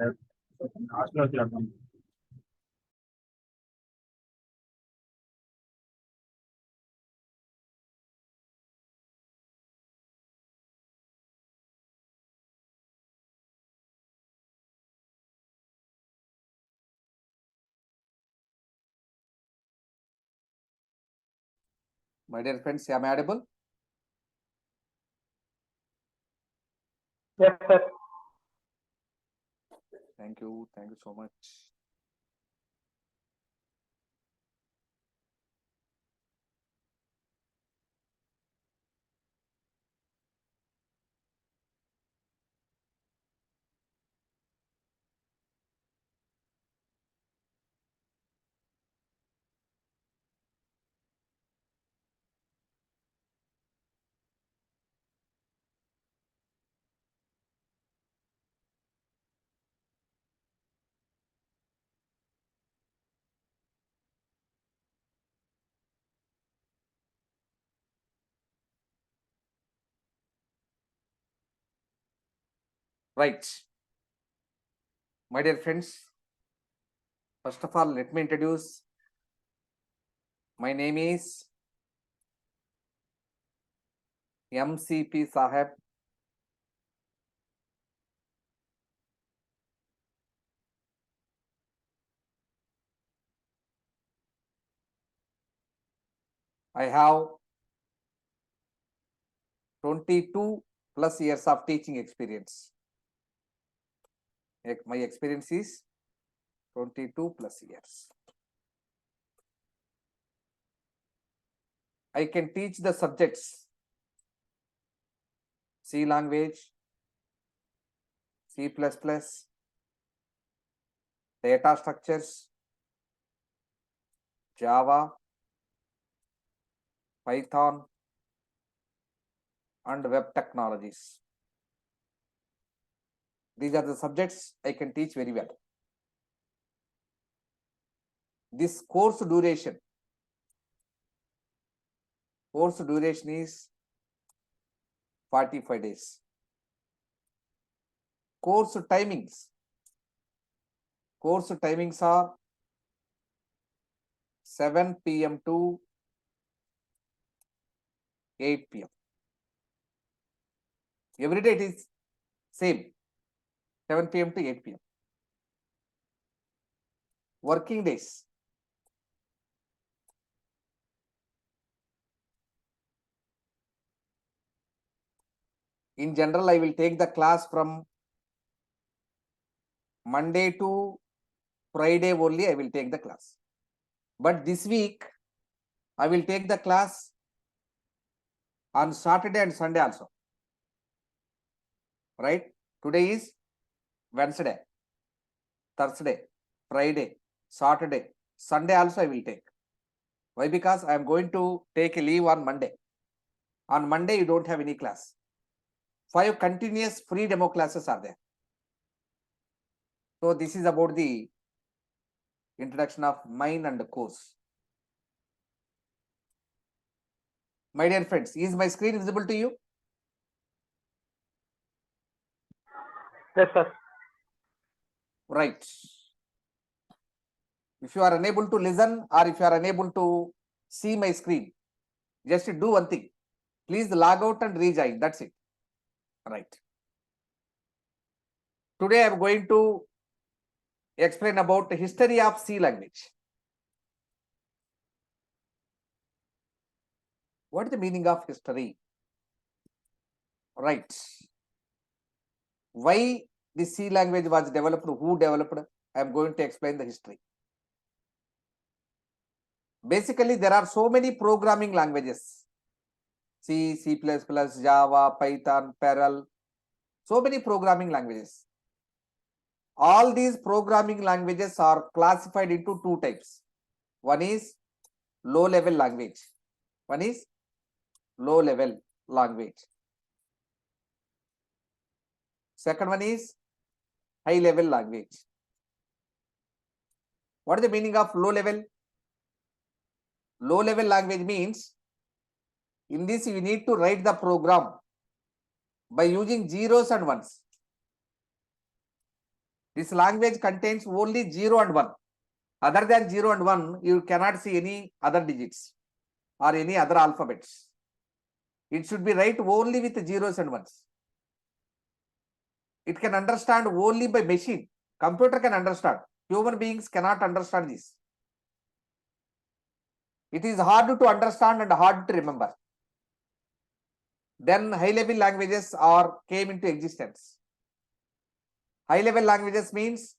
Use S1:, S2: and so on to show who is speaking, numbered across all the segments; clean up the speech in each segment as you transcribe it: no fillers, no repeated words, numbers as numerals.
S1: My dear friends, am I audible?
S2: Yes, sir.
S1: Thank you so much. Right. My dear friends, first of all, let me introduce. My name is M.C.P. Saheb. I have 22 plus years of teaching experience. My experience is 22 plus years. I can teach the subjects C language, C++, data structures, Java, Python, and web technologies. These are the subjects I can teach very well. This course duration is 45 days. Course timings are 7 p.m. to 8 p.m. Every day it is same, 7 p.m. to 8 p.m. Working days, in general, I will take the class from Monday to Friday only. I will take the class. But this week, I will take the class on Saturday and Sunday also. Right? Today is Wednesday, Thursday, Friday, Saturday, Sunday also I will take. Why? Because I am going to take a leave on Monday. On Monday, you don't have any class. 5 continuous free demo classes are there. So this is about the introduction of mine and the course. My dear friends, is my screen visible to you?
S2: Yes, sir.
S1: Right. If you are unable to listen or if you are unable to see my screen, just do one thing. Please log out and rejoin. That's it. Right. Today I am going to explain about the history of C language. What is the meaning of history? Right. Why the C language was developed, who developed? I am going to explain the history. Basically, there are so many programming languages. C, C++, Java, Python, Perl, so many programming languages. All these programming languages are classified into 2 types. One is low level language. One is low level language. Second one is high level language. What is the meaning of low level? Low level language means in this you need to write the program by using zeros and ones. This language contains only 0 and 1. Other than 0 and 1, you cannot see any other digits or any other alphabets. It should be write only with zeros and ones. It can understand only by machine. Computer can understand. Human beings cannot understand this. It is hard to understand and hard to remember. Then high-level languages came into existence. High-level languages means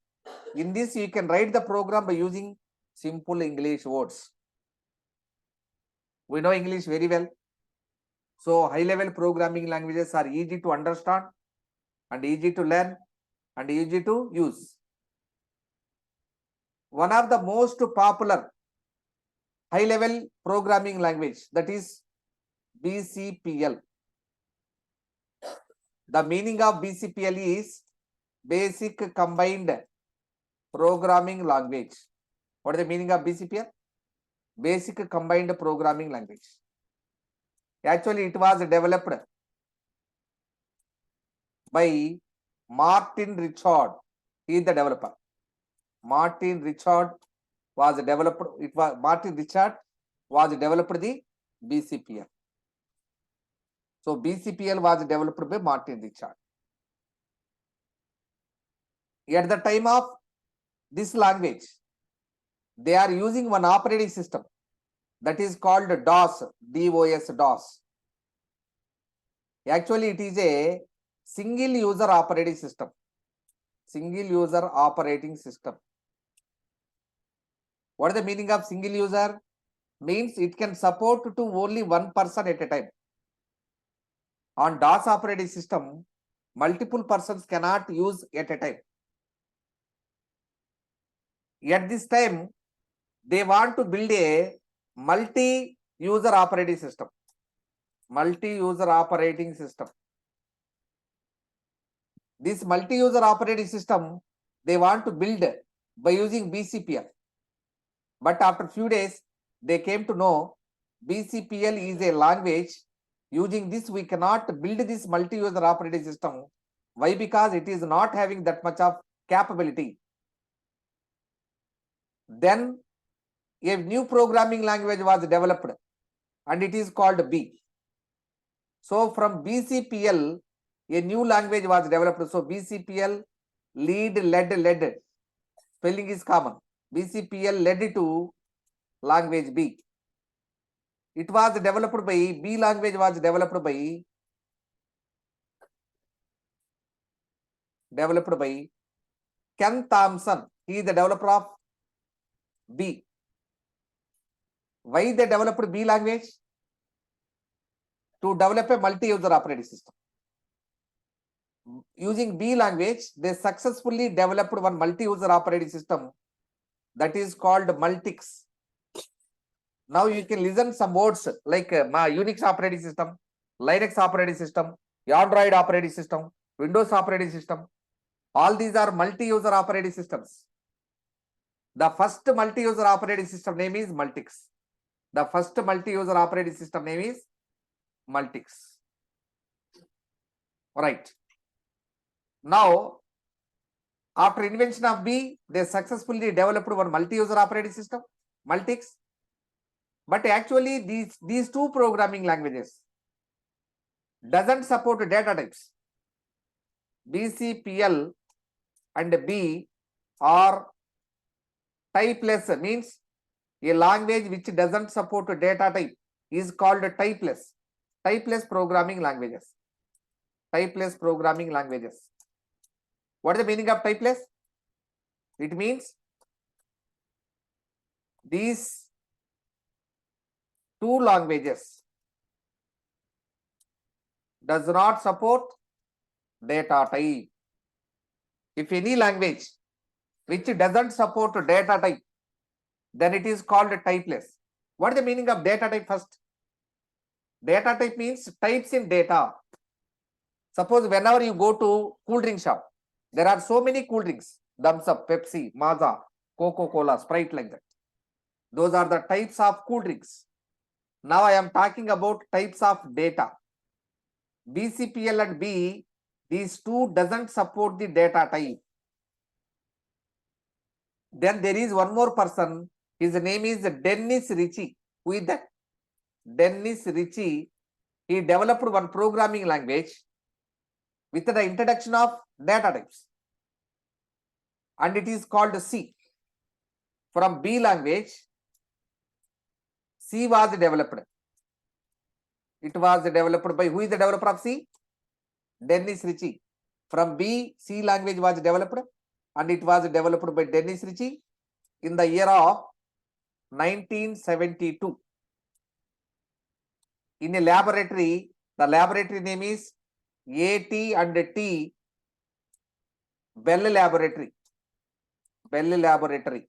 S1: in this you can write the program by using simple English words. We know English very well. So high-level programming languages are easy to understand and easy to learn and easy to use. One of the most popular high-level programming language, that is BCPL. The meaning of BCPL is Basic Combined Programming Language. What is the meaning of BCPL? Basic Combined Programming Language. Actually, it was developed by Martin Richard. He is the developer. Martin Richard was developed the BCPL. So BCPL was developed by Martin Richard. At the time of this language, they are using one operating system that is called DOS, DOS. Actually, it is a single user operating system. Single user operating system. What is the meaning of single user? Means it can support to only one person at a time. On DOS operating system, multiple persons cannot use at a time. At this time, they want to build a multi-user operating system. Multi-user operating system. This multi-user operating system, they want to build by using BCPL. But after few days, they came to know BCPL is a language. Using this, we cannot build this multi-user operating system. Why? Because it is not having that much of capability. Then a new programming language was developed and it is called B. So from BCPL, a new language was developed. So BCPL led. Spelling is common. BCPL led to language B. It was developed by, B language was developed by Ken Thompson. He is the developer of B. Why they developed B language? To develop a multi-user operating system. Using B language, they successfully developed one multi-user operating system that is called Multics. Now you can listen some words like my Unix operating system, Linux operating system, Android operating system, Windows operating system. All these are multi-user operating systems. The first multi-user operating system name is Multics. The first multi-user operating system name is Multics. Right. Now, after invention of B, they successfully developed one multi-user operating system, Multics. But actually, these two programming languages doesn't support data types. BCPL and B are typeless, means a language which doesn't support data type is called typeless. Typeless programming languages. Typeless programming languages. What is the meaning of typeless? It means these two languages does not support data type. If any language which doesn't support data type, then it is called typeless. What is the meaning of data type first? Data type means types in data. Suppose whenever you go to cool drink shop, there are so many cool drinks, Thumbs Up, Pepsi, Maaza, Coca-Cola, Sprite, like that. Those are the types of cool drinks. Now I am talking about types of data. BCPL and B, these two doesn't support the data type. Then there is one more person. His name is Dennis Ritchie. Who is that? Dennis Ritchie. He developed one programming language with the introduction of data types, and it is called C. From B language, C was developed. It was developed by, who is the developer of C? Dennis Ritchie. From B, C language was developed, and it was developed by Dennis Ritchie in the year of 1972. In a laboratory, the laboratory name is AT&T Bell Laboratory. Bell Laboratory.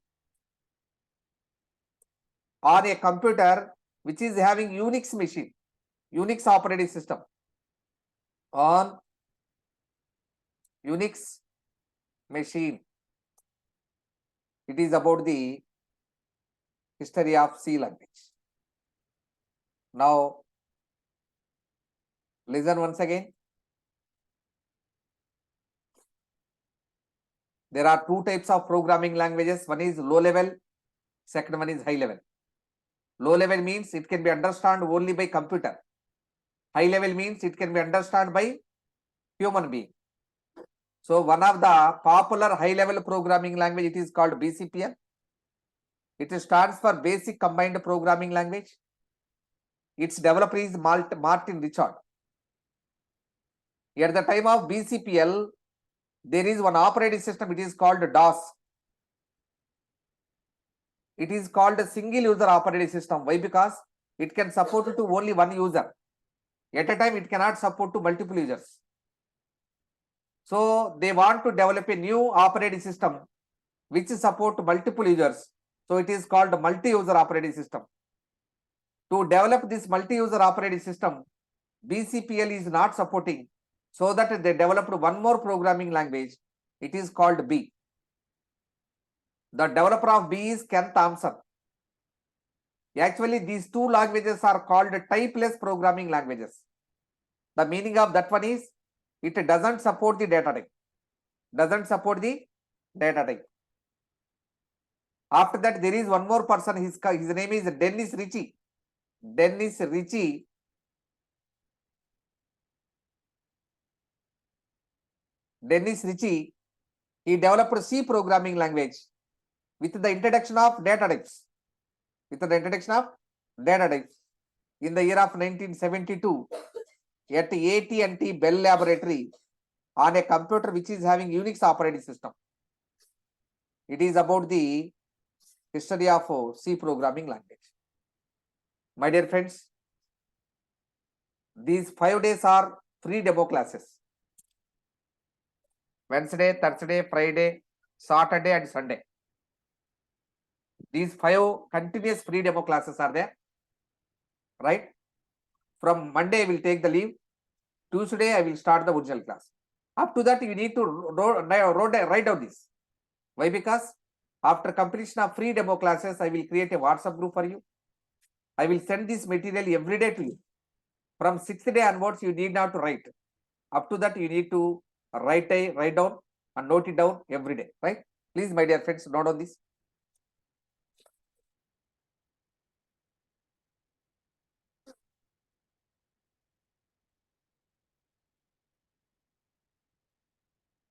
S1: On a computer which is having Unix machine, Unix operating system. On Unix machine. It is about the history of C language. Now, listen once again. There are two types of programming languages. One is low level, second one is high level. Low level means it can be understood only by computer. High level means it can be understood by human being. So one of the popular high level programming language, it is called BCPL. It stands for Basic Combined Programming Language. Its developer is Martin Richard. At the time of BCPL, there is one operating system, it is called DOS. It is called a single user operating system. Why? Because it can support to only one user. At a time, it cannot support to multiple users. So they want to develop a new operating system which support multiple users. So it is called multi-user operating system. To develop this multi-user operating system, BCPL is not supporting. So that they developed one more programming language. It is called B. The developer of B is Ken Thompson. Actually, these two languages are called typeless programming languages. The meaning of that one is it doesn't support the data type. Doesn't support the data type. After that, there is one more person. His name is Dennis Ritchie. Dennis Ritchie. Dennis Ritchie. He developed C programming language with the introduction of data types. With the introduction of data types in the year of 1972 at AT&T Bell Laboratory on a computer which is having Unix operating system. It is about the history of C programming language. My dear friends, these 5 days are free demo classes. Wednesday, Thursday, Friday, Saturday and Sunday. These 5 continuous free demo classes are there, right? From Monday I will take the leave. Tuesday I will start the original class. Up to that you need to write down this. Why? Because after completion of free demo classes, I will create a WhatsApp group for you. I will send this material every day to you. From 6th day onwards, you need not to write. Up to that, you need to write down and note it down every day, right? Please, my dear friends, note on this.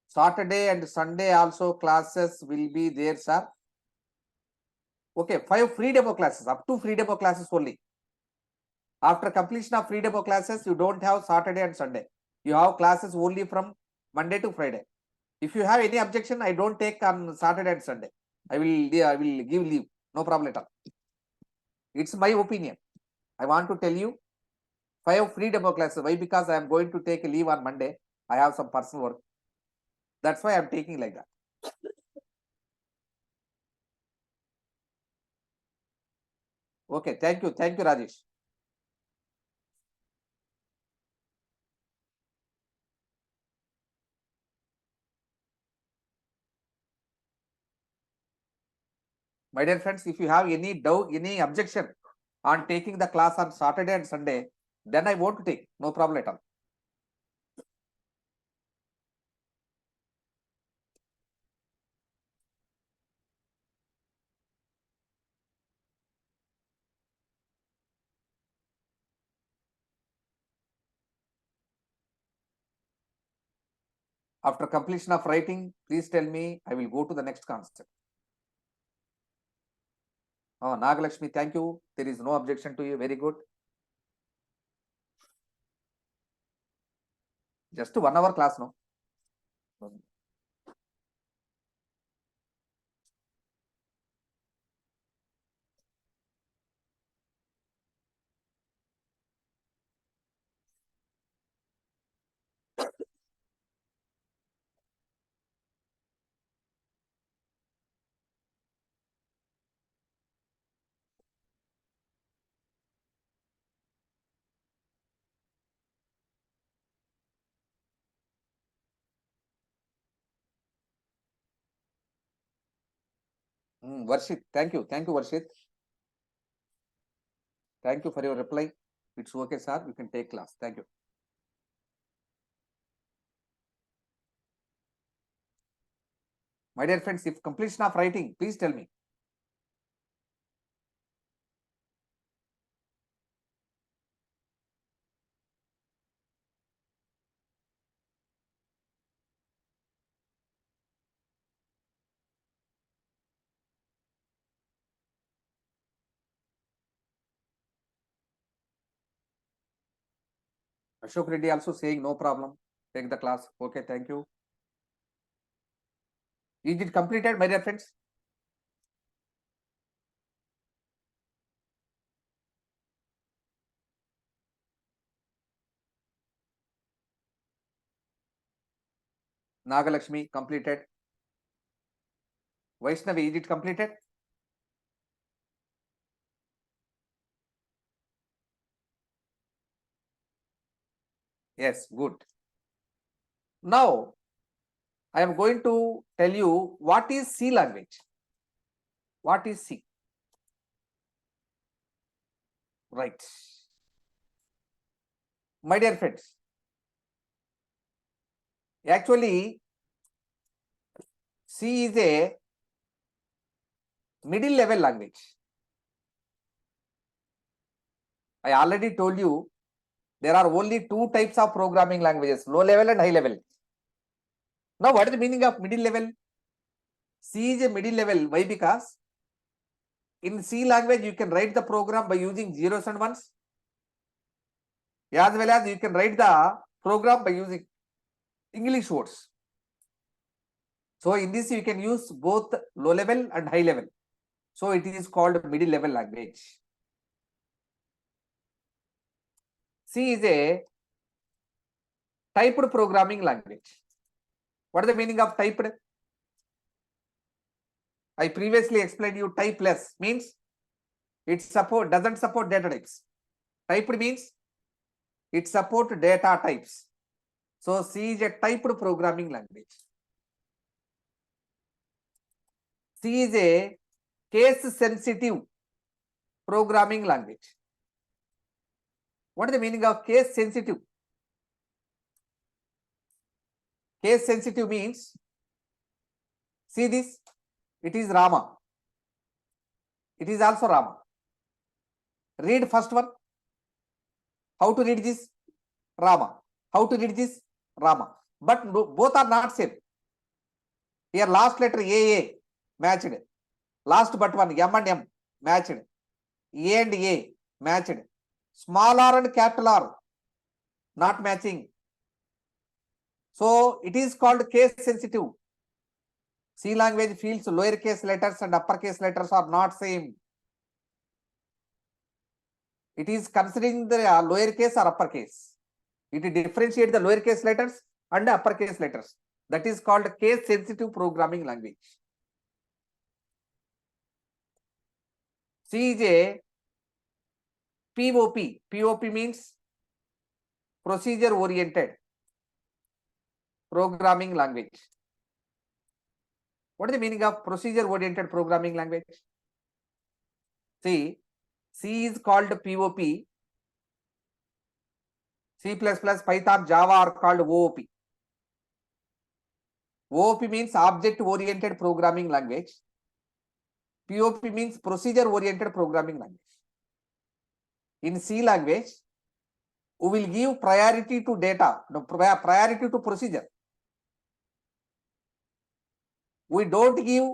S1: Saturday and Sunday also classes will be there, sir. Okay, 5 free demo classes, up to free demo classes only. After completion of free demo classes, you don't have Saturday and Sunday. You have classes only from Monday to Friday. If you have any objection, I don't take on Saturday and Sunday. I will give leave. No problem at all. It's my opinion. I want to tell you 5 free demo classes. Why? Because I am going to take a leave on Monday. I have some personal work. That's why I am taking like that. Okay, thank you, Rajesh. My dear friends, if you have any doubt, any objection on taking the class on Saturday and Sunday, then I won't take. No problem at all. After completion of writing, please tell me. I will go to the next concept. Oh, Nagalakshmi, thank you. There is no objection to you. Very good. Just 1 hour class, no? Varshit, thank you. Thank you, Varshit. Thank you for your reply. It's okay, sir. You can take class. Thank you. My dear friends, if completion of writing, please tell me. Ashok Reddy also saying no problem. Take the class. Okay, thank you. Is it completed, my dear friends? Nagalakshmi, completed. Vaishnavi, is it completed? Yes, good. Now, I am going to tell you what is C language. What is C? Right. My dear friends, actually, C is a middle level language. I already told you there are only 2 types of programming languages, low level and high level. Now, what is the meaning of middle level? C is a middle level. Why? Because in C language, you can write the program by using zeros and ones, as well as you can write the program by using English words. So in this, you can use both low level and high level. So it is called middle level language. C is a typed programming language. What is the meaning of typed? I previously explained you typeless means it doesn't support data types. Typed means it supports data types. So C is a typed programming language. C is a case sensitive programming language. What is the meaning of case sensitive? Case sensitive means, see this, it is Rama. It is also Rama. Read first one. How to read this? Rama. How to read this? Rama. But no, both are not same. Here last letter A matched. Last but one M and M matched. A and A matched. Small r and capital R not matching. So it is called case sensitive. C language feels lowercase letters and uppercase letters are not same. It is considering the lowercase or uppercase. It differentiates the lowercase letters and uppercase letters. That is called case sensitive programming language. C is a POP. POP means procedure oriented programming language. What is the meaning of procedure oriented programming language? See, C is called POP. C++, Python, Java are called OOP. OOP means object oriented programming language. POP means procedure oriented programming language. In C language, we will give priority to data, no, priority to procedure. we don't give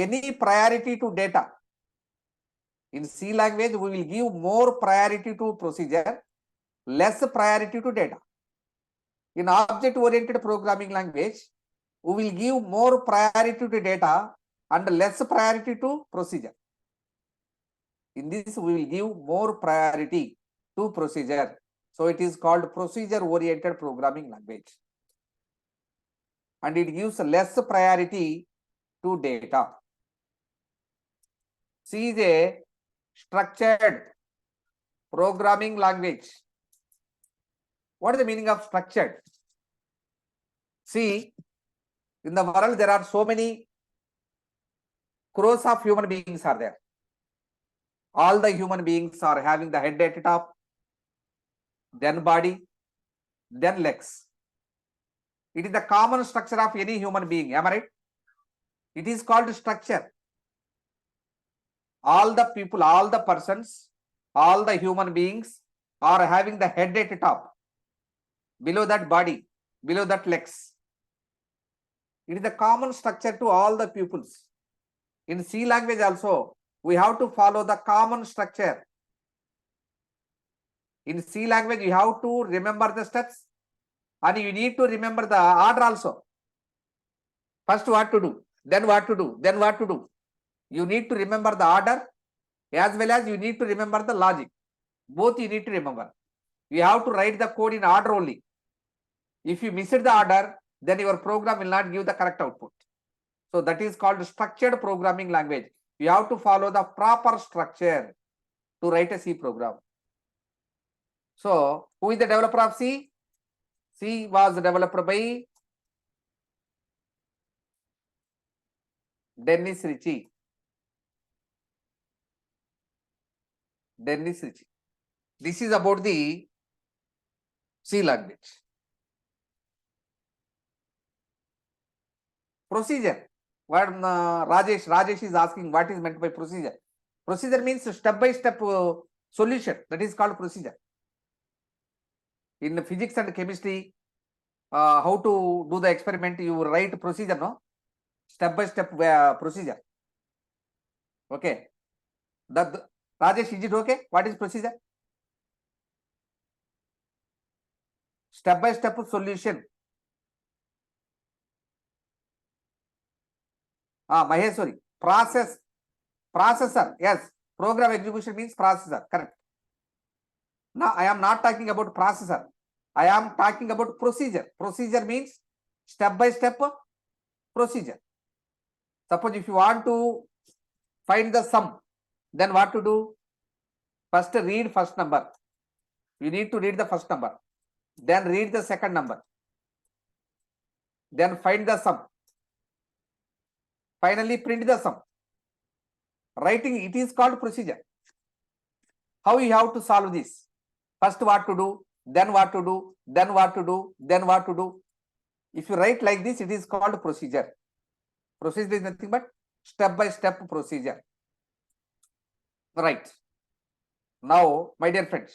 S1: any priority to data. In C language, we will give more priority to procedure, less priority to data. In object-oriented programming language, we will give more priority to data and less priority to procedure. In this, we will give more priority to procedure. So it is called procedure-oriented programming language. And it gives less priority to data. C is a structured programming language. What is the meaning of structured? See, in the world there are so many crores of human beings are there. All the human beings are having the head at the top, then body, then legs. It is the common structure of any human being. Am I right? It is called structure. All the people, all the persons, all the human beings are having the head at the top, below that body, below that legs. It is the common structure to all the pupils. In C language also, we have to follow the common structure. In C language, you have to remember the steps and you need to remember the order also. First what to do, then what to do, then what to do. You need to remember the order as well as you need to remember the logic. Both you need to remember. You have to write the code in order only. If you miss the order, then your program will not give the correct output. So that is called structured programming language. You have to follow the proper structure to write a C program. So who is the developer of C? C was developed by Dennis Ritchie. Dennis Ritchie. This is about the C language. Procedure. What Rajesh is asking, what is meant by procedure? Procedure means step-by-step solution. That is called procedure. In physics and chemistry, how to do the experiment, you write procedure, no? Step-by-step procedure. Okay. Rajesh, is it okay? What is procedure? Step-by-step solution. Maheshwari, processor. Yes, program execution means processor. Correct. Now I am not talking about processor. I am talking about procedure. Procedure means step-by-step procedure. Suppose if you want to find the sum, then what to do? First read first number. You need to read the first number. Then read the second number. Then find the sum. Finally print the sum. Writing, it is called procedure. How you have to solve this? First what to do, then what to do, then what to do, then what to do. If you write like this, it is called procedure. Procedure is nothing but step-by-step procedure. Right. Now, my dear friends.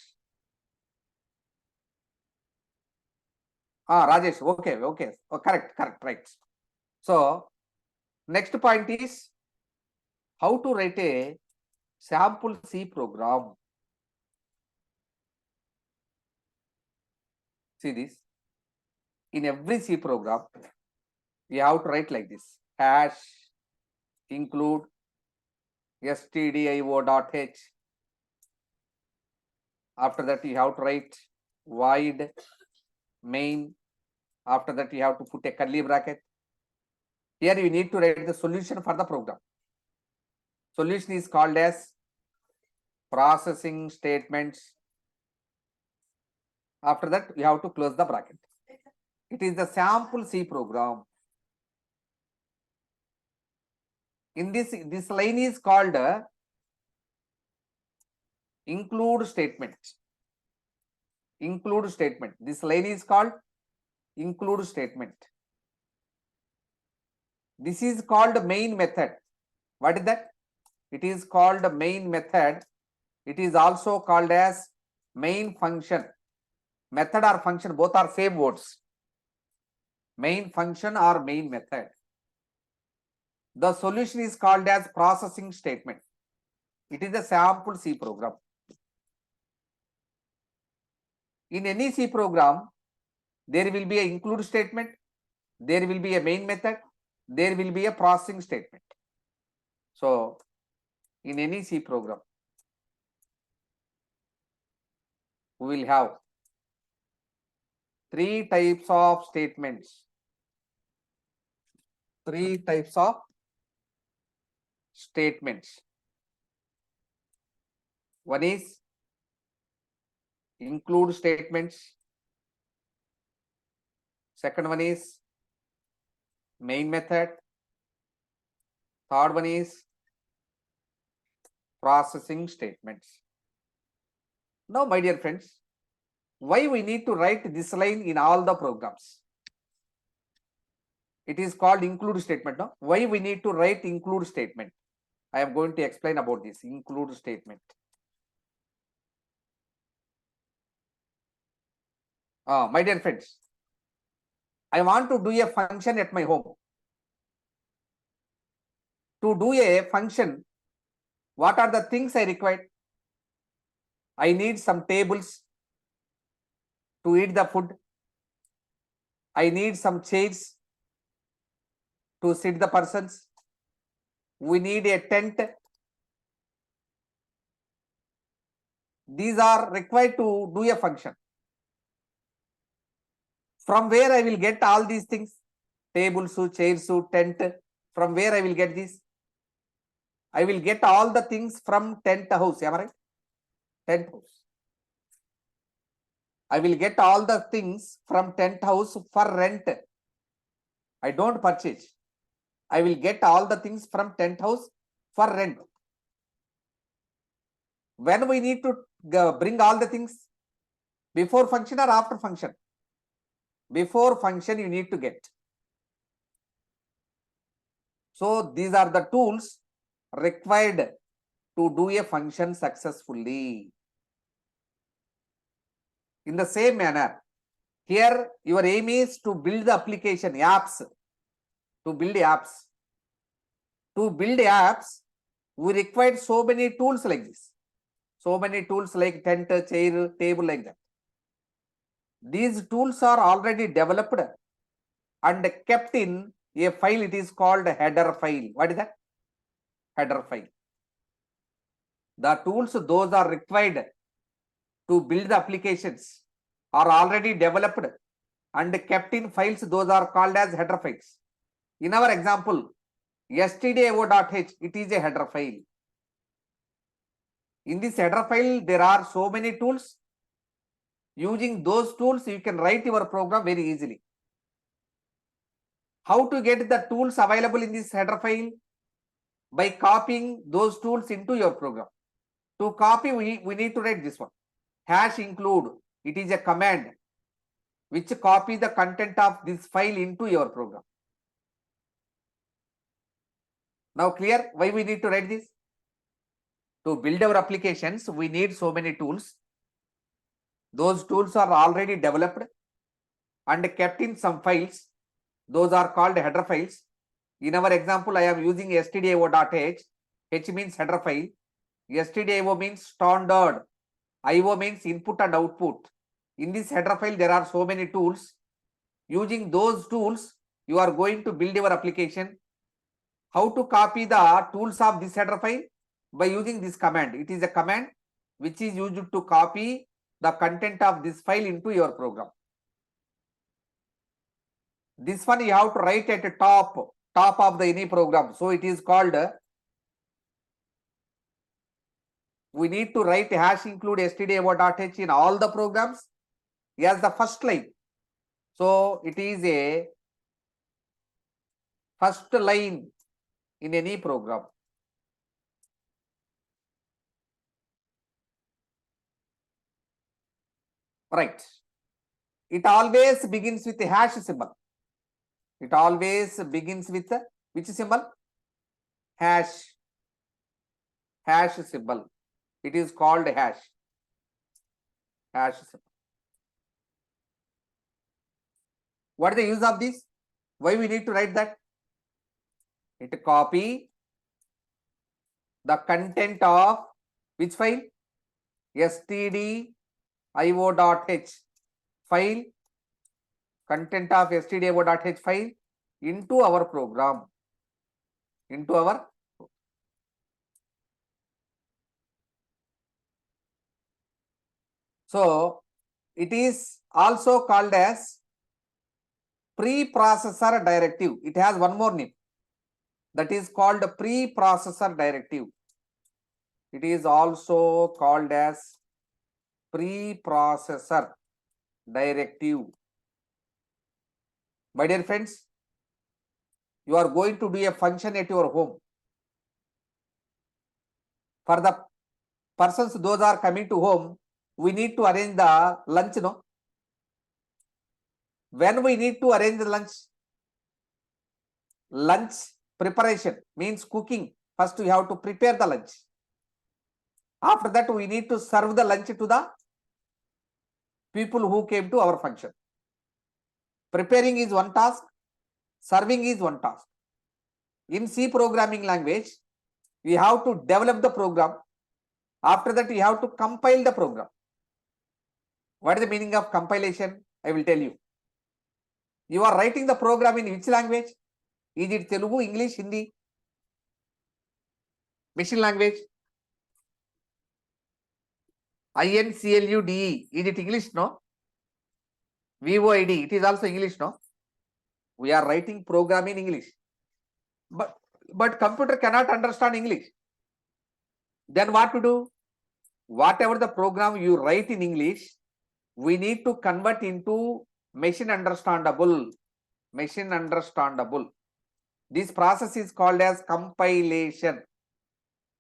S1: Rajesh, okay. Oh, correct, right. So, next point is how to write a sample C program. See this. In every C program, we have to write like this. Hash include stdio.h. After that, you have to write void main. After that, you have to put a curly bracket. Here you need to write the solution for the program. Solution is called as processing statements. After that, you have to close the bracket. It is the sample C program. In this line is called include statement. Include statement. This line is called include statement. This is called main method. What is that? It is called main method. It is also called as main function. Method or function, both are same words. Main function or main method. The solution is called as processing statement. It is a sample C program. In any C program, there will be an include statement, there will be a main method, there will be a processing statement. So, in any C program, we will have three types of statements. Three types of statements. One is include statements. Second one is main method. Third one is processing statements. Now, my dear friends, why we need to write this line in all the programs? It is called include statement. No? Why we need to write include statement? I am going to explain about this include statement. My dear friends, I want to do a function at my home. To do a function, what are the things I require? I need some tables to eat the food. I need some chairs to sit the persons. We need a tent. These are required to do a function. From where I will get all these things? Tables, chairs, tent. From where I will get this? I will get all the things from tent house. Am I right? Tent house. I will get all the things from tent house for rent. I don't purchase. I will get all the things from tent house for rent. When we need to bring all the things? Before function or after function? Before function you need to get. So these are the tools required to do a function successfully. In the same manner, here your aim is to build the application apps. To build apps. To build apps, we require so many tools like this. So many tools like tent, chair, table, like that. These tools are already developed and kept in a file. It is called header file. What is that? Header file. The tools those are required to build the applications are already developed and kept in files. Those are called as header files. In our example, stdio.h, it is a header file. In this header file, there are so many tools. Using those tools, you can write your program very easily. How to get the tools available in this header file? By copying those tools into your program. To copy, we need to write this one. Hash include, it is a command which copy the content of this file into your program. Now clear why we need to write this? To build our applications, we need so many tools. Those tools are already developed and kept in some files. Those are called header files. In our example, I am using stdio.h. H means header file. stdio means standard. IO means input and output. In this header file, there are so many tools. Using those tools, you are going to build your application. How to copy the tools of this header file? By using this command. It is a command which is used to copy the content of this file into your program. This one you have to write at the top of the any program. So it is called, we need to write hash include stdio.h in all the programs as the first line. So it is a first line in any program. Right. It always begins with a hash symbol. It always begins with which symbol? Hash. Hash symbol. It is called hash. Hash symbol. What is the use of this? Why we need to write that? It copy the content of which file? stdio.h file, content of stdio.h file into our program, into our. So it is also called as preprocessor directive. It has one more name, that is called preprocessor directive. It is also called as preprocessor directive. My dear friends, you are going to do a function at your home. For the persons those are coming to home, we need to arrange the lunch, no? When we need to arrange the lunch preparation means cooking. First we have to prepare the lunch. After that we need to serve the lunch to the people who came to our function. Preparing is one task, serving is one task. In C programming language, we have to develop the program. After that we have to compile the program. What is the meaning of compilation? I will tell you. You are writing the program in which language? Is it Telugu, English, Hindi? Machine language? INCLUDE. Is it English? No. VOID. It is also English. No. We are writing program in English. But computer cannot understand English. Then what to do? Whatever the program you write in English, we need to convert into machine understandable. Machine understandable. This process is called as compilation.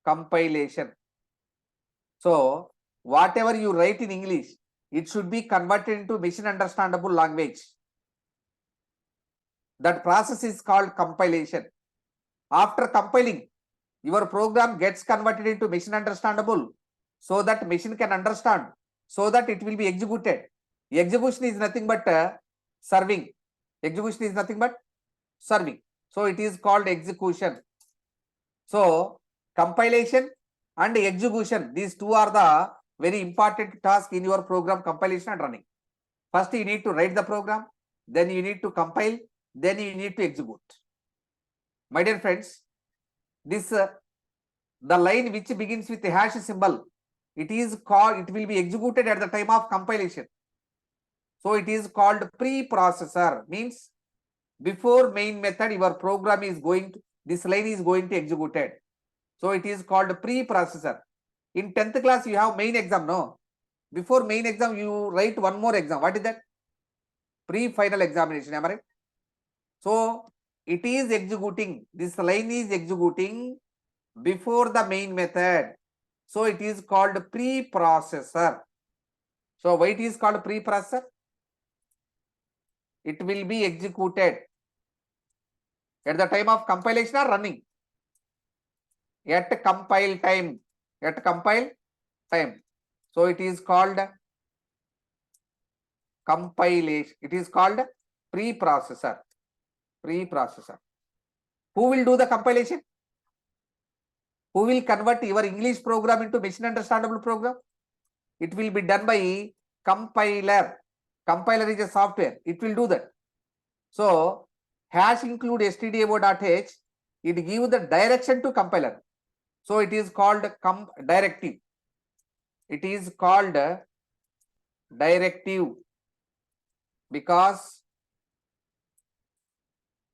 S1: Compilation. So whatever you write in English, it should be converted into machine understandable language. That process is called compilation. After compiling, your program gets converted into machine understandable, so that machine can understand, so that it will be executed. Execution is nothing but serving. Execution is nothing but serving. So it is called execution. So compilation and execution, these two are the very important tasks in your program compilation and running. First you need to write the program, then you need to compile, then you need to execute. My dear friends, this the line which begins with a hash symbol, it will be executed at the time of compilation. So it is called preprocessor, means before main method your program is going to, this line is going to executed. So it is called preprocessor. In 10th class you have main exam, no? Before main exam you write one more exam. What is that? Pre-final examination, am I right? So it is executing, this line is executing before the main method. So it is called preprocessor. So why it is called preprocessor? It will be executed at the time of compilation or running. At compile time. At compile time. So it is called compilation. It is called preprocessor. Preprocessor. Who will do the compilation? Who will convert your English program into machine understandable program? It will be done by compiler. Compiler is a software. It will do that. So hash include stdio.h, it gives the direction to compiler. So it is called directive. It is called directive because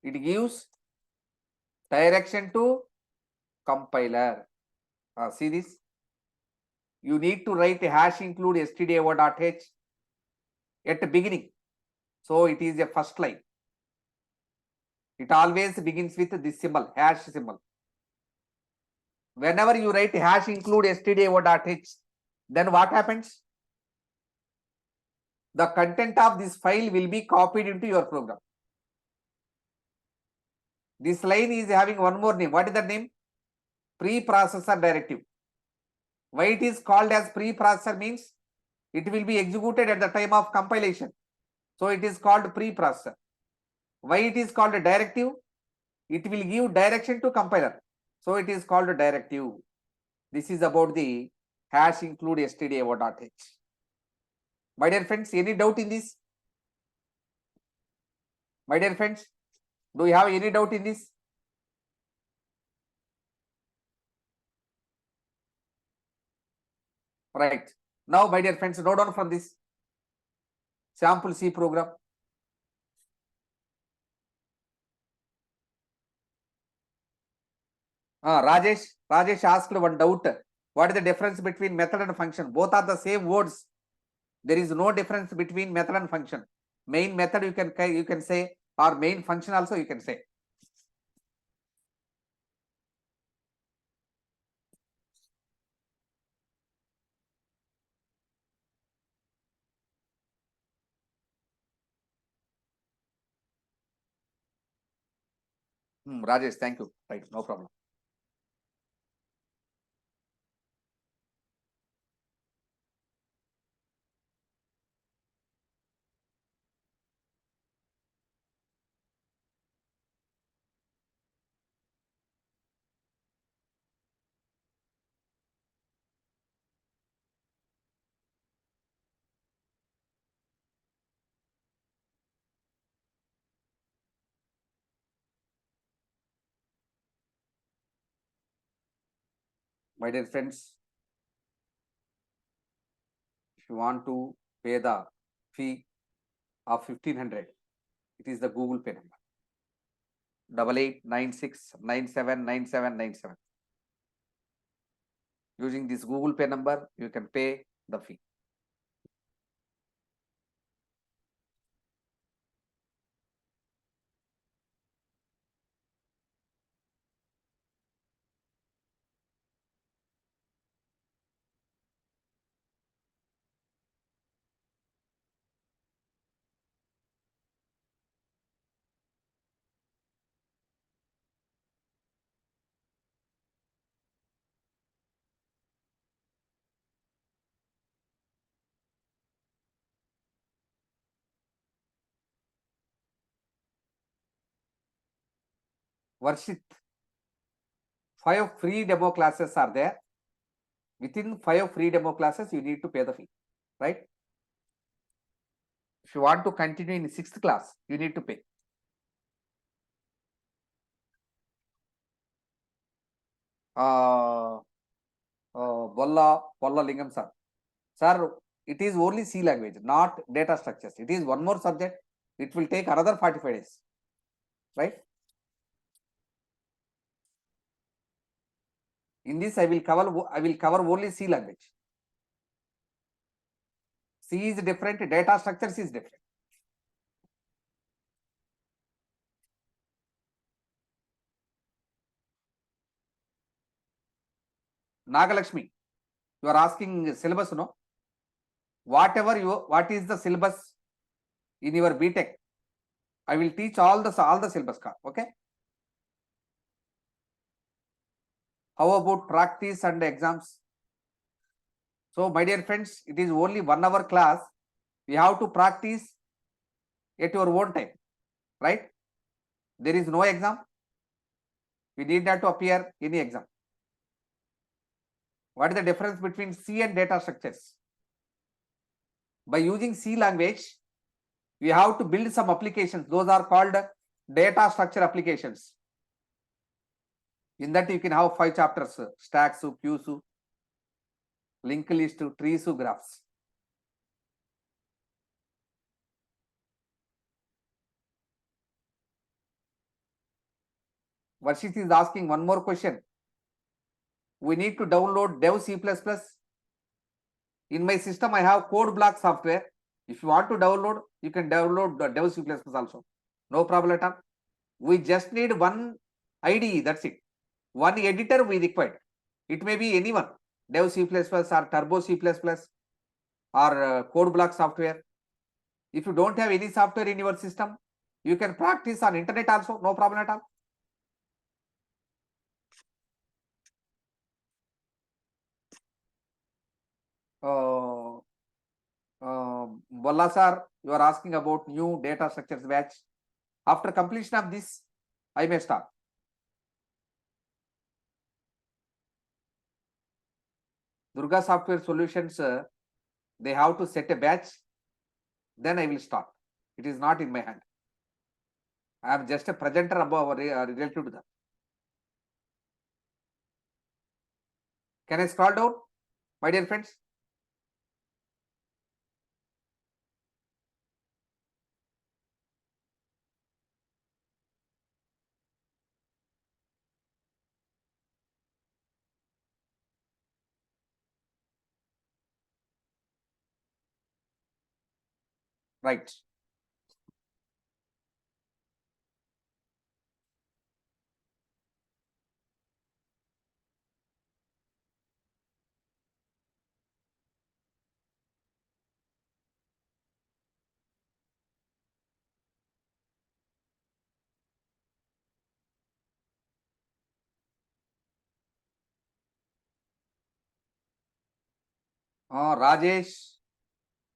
S1: it gives direction to compiler. See this? You need to write a hash include stdio.h at the beginning. So it is a first line. It always begins with this symbol, hash symbol. Whenever you write hash include stdio.h, then what happens? The content of this file will be copied into your program. This line is having one more name. What is the name? Preprocessor directive. Why it is called as preprocessor means it will be executed at the time of compilation. So it is called preprocessor. Why it is called a directive? it will give direction to compiler. So it is called a directive. This is about the hash include stdio.h. My dear friends, any doubt in this? My dear friends, do you have any doubt in this? Right. Now, my dear friends, note down from this sample C program. Rajesh asked one doubt. What is the difference between method and function? Both are the same words. There is no difference between method and function. Main method you can say, or main function also you can say. Rajesh, thank you. Right, no problem. My dear friends, if you want to pay the fee of 1500, it is the Google Pay number 8896979797. Using this Google Pay number, you can pay the fee. Varshit, 5 free demo classes are there. Within 5 free demo classes, you need to pay the fee, right? If you want to continue in 6th class, you need to pay. Bolla Lingam sir. Sir, it is only C language, not data structures. It is one more subject. It will take another 45 days, right? In this, I will cover only C language. C is different, data structures is different. Nagalakshmi, you are asking syllabus, no? What is the syllabus in your BTech? I will teach all the syllabus, okay? How about practice and exams? So, my dear friends, it is only 1 hour class. We have to practice at your own time, right? There is no exam. We need not to appear any exam. What is the difference between C and data structures? By using C language, we have to build some applications. Those are called data structure applications. In that you can have 5 chapters: stacks, queues, linked list, trees, graphs. Varshit is asking one more question. We need to download dev C++. In my system, I have code block software. If you want to download, you can download the dev C++ also. No problem at all. We just need one IDE, that's it. One editor we require. It may be anyone, dev C++ or turbo C++ or code block software. If you don't have any software in your system, you can practice on internet also, no problem at all. Bolla sir, you are asking about new data structures batch. After completion of this, I may start. Durga Software Solutions, they have to set a batch, then I will start. It is not in my hand. I am just a presenter above related to that. Can I scroll down, my dear friends? Right. Rajesh,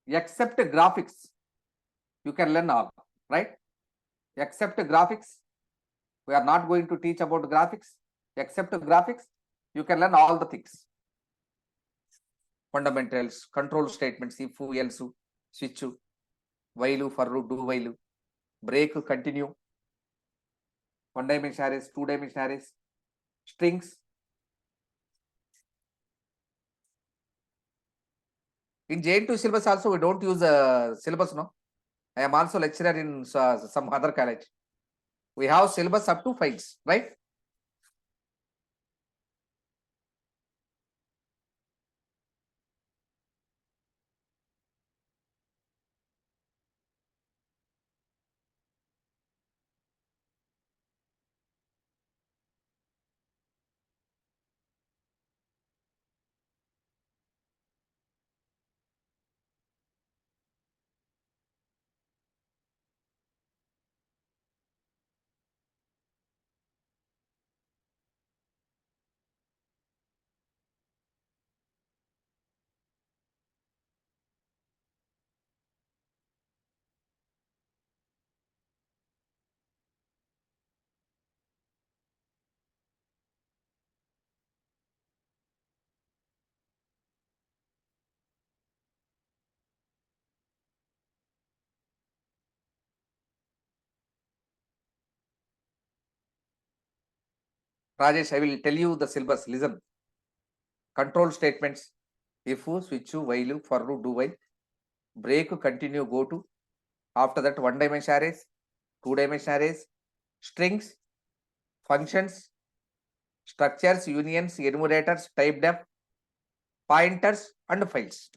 S1: except graphics, you can learn all, right? Except graphics, we are not going to teach about graphics. Except graphics, you can learn all the things. Fundamentals, control statements, if, else, switch, while, for, do, while, break, continue, one dimension arrays, two dimension arrays, strings. In J2 syllabus also, we don't use syllabus, no? I am also lecturer in some other college. We have syllabus up to files, right? Rajesh, I will tell you the syllabus. Listen. Control statements, if, switch, while, for, do, while, break, continue, go to. After that, one dimension arrays, two dimension arrays, strings, functions, structures, unions, enumerators, type def, pointers, and files.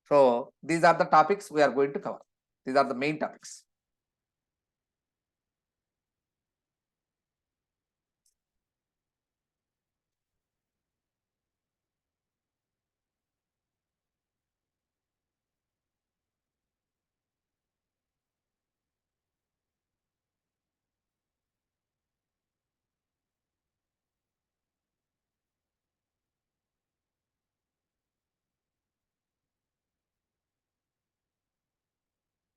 S1: So these are the topics we are going to cover. These are the main topics.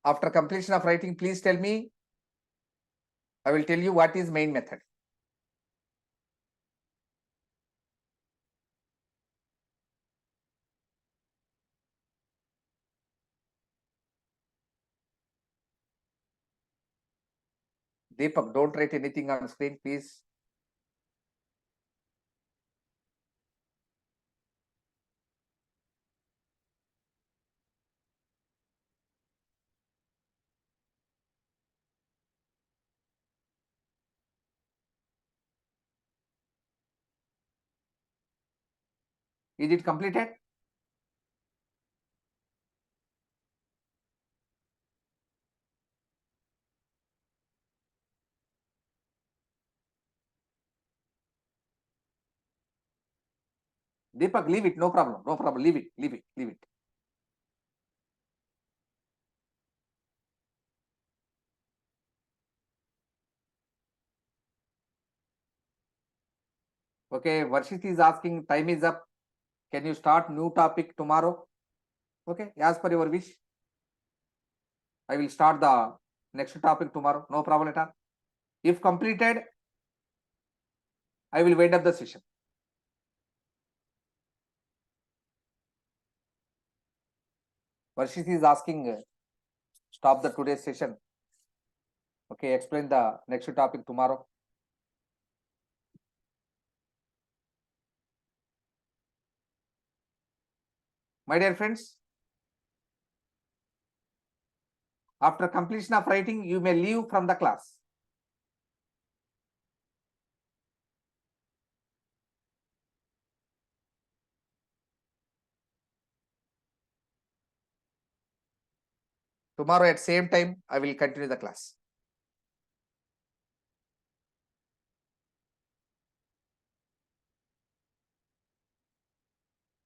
S1: After completion of writing, please tell me. I will tell you what is main method. Deepak, don't write anything on screen, please. Is it completed? Deepak, leave it, no problem, no problem, leave it, leave it, leave it. Okay, Varshit is asking, time is up. Can you start new topic tomorrow? Okay, as per your wish. I will start the next topic tomorrow, no problem at all. If completed, I will wind up the session. Varshit is asking, stop the today's session. Okay, explain the next topic tomorrow. My dear friends, after completion of writing, you may leave from the class. Tomorrow at same time, I will continue the class.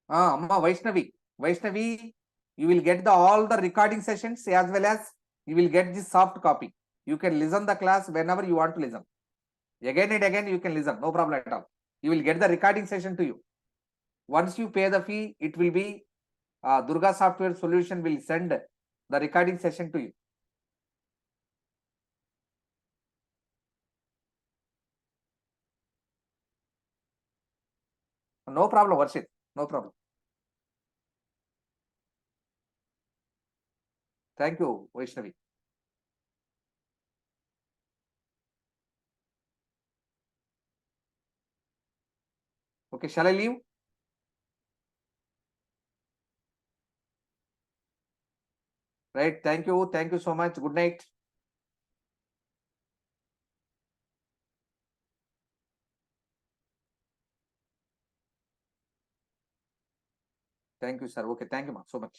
S1: Amma Vaishnavi, you will get all the recording sessions as well as you will get the soft copy. You can listen the class whenever you want to listen. Again and again you can listen, no problem at all. You will get the recording session to you. Once you pay the fee, it will be Durga Software Solution will send the recording session to you. No problem, Varshit. No problem. Thank you, Vaishnavi. Okay, shall I leave? Right. Thank you. Thank you so much. Good night. Thank you, sir. Okay. Thank you so much.